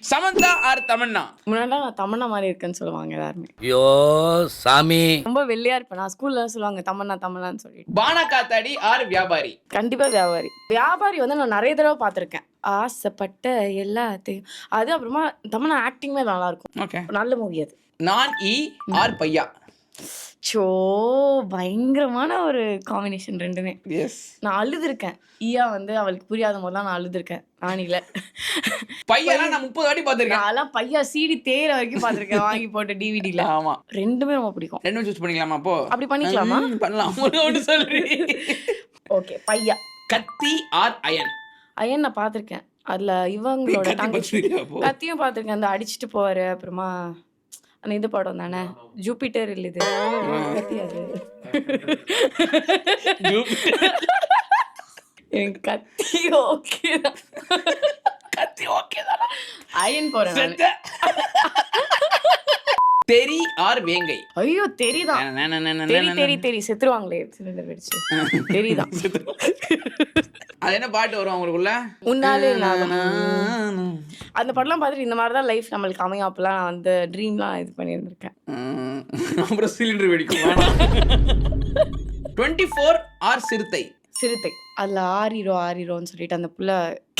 Samantha R Tamannaah? முன்னாடிலாம் நான் தமன்னா மாதிரி இருக்கேன்னு சொல்லுவாங்க எல்லாருமே. ஐயோ சாமி, ரொம்ப வெள்ளையா இருப்பேன் நான். ஸ்கூல்ல சொல்லுவாங்க தமன்னா தமன்னான்னு சொல்லிட்டு. பானா காத்தாடி ஆர் வியாபாரி? கண்டிப்பா வியாபாரி. வியாபாரி வந்து நான் நிறைய தடவை பார்த்துருக்கேன். ஆசைப்பட்ட எல்லாத்தையும். அது அப்புறமா தமன்னா ஆக்டிங்குமே நல்லா இருக்கும். ஓகே. நல்ல மூவி அது. நான் ஈ ஆர் பையா? சோ பயங்கரமான ஒரு காம்பினேஷன் ரெண்டுமே. எஸ். நான் அழுதுருக்கேன். ஈயா வந்து அவளுக்கு புரியாத போதெல்லாம் நான் அழுதுருக்கேன் ராணில. பையெல்லாம் நான் 30 வாட்டி பார்த்திருக்கேன். நான்லாம் பையா சீடி தேயிற வரைக்கும் பார்த்துருக்கேன் வாங்கி போட்ட டிவிடில. ஆமா. ரெண்டுமே ரொம்ப பிடிக்கும். ரெண்டும் சூஸ் பண்ணிக்கலாமா அப்போ? அப்படி பண்ணிக்கலாமா? பண்ணலாம். ஒன்று சொல்றீ. ஓகே பையா. கத்தி ஆர் அயன்? அயன் நான் பார்த்துருக்கேன். அதுல இவங்களோட கத்தி பார்த்திருக்கியா அப்போ? கத்தியும் பார்த்துருக்கேன். அந்த அடிச்சுட்டு போவாரு. அப்புறமா அந்த இது படம் தானே ஜூபிட்டர் இல்லை இது கத்தி அது. எனக்கு கத்தி ஓகே தான். கத்தி ஓகே தான். அயன் போறேன் நானு. தெரி ஆர் வேங்கை? ஐயோ தெரிதான். தெரி செத்துருவாங்களே சிலிண்டர் வெடிச்சு. தெரிதான். அது என்ன பாட்டு வரும் அவங்களுக்குள்ள? உன்னாலே அந்த படம்லாம் பார்த்துட்டு இந்த மாதிரி தான் லைஃப் நம்மளுக்கு அமையும். அப்பெல்லாம் நான் வந்து ட்ரீம்லாம் இது பண்ணியிருந்திருக்கேன். அப்புறம் சிலிண்டர் வெடிக்கும். 24 ஆர் சிறுத்தை? சிறுத்தை. அதில் ஆரிரோன்னு சொல்லிட்டு அந்த புள்ள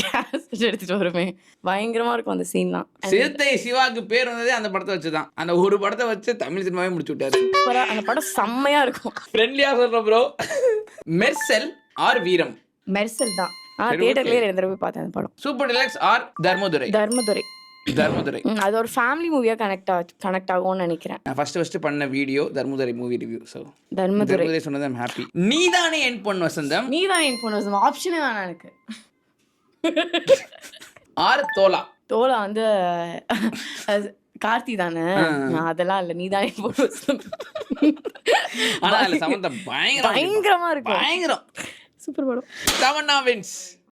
கேஸ் எடுத்துட்டு வருமே பயங்கரமா இருக்கும் அந்த சீன்லாம். சிறுத்தை சிவாக்கு பேர் வந்ததே அந்த படத்தை வச்சுதான். அந்த ஒரு படத்தை வச்சு தமிழ் சினிமாவே முடிச்சு விட்டாரு. அந்த படம் செம்மையா இருக்கும். ஃப்ரெண்ட்லியா சொல்றேன் ப்ரோ. மெர்சல் ஆர் வீரம்? மெர்சல் தான். தியேட்டர்லயே 2 தடவை பார்த்தேன் அந்த படம். சூப்பர் டிலக்ஸ் ஆர் தர்மதுரை? தர்மதுரை. அது ஒரு ஃபேமிலி மூவியா கனெக்ட் ஆகும்னு நினைக்கிறேன். நான் ஃபர்ஸ்ட் பண்ண video Dharmadurai movie review. So Dharmadurai சொன்னது ஐம் ஹாப்பி. நீதானே என் பொன் வசந்தம்? நீதான் என் பொன் வசந்தம் ஆப்ஷனே வேணாம் எனக்கு. ஆர் தோலா? தோலா வந்து கார்த்தி தானே. அதெல்லாம் இல்ல நீதான் என் பொன் வசந்தம். ஆனா அதுல சமந்தா பயங்கரமா இருக்கும். பயங்கரம். சூப்பர் படம். தமன்னா வின்ஸ்.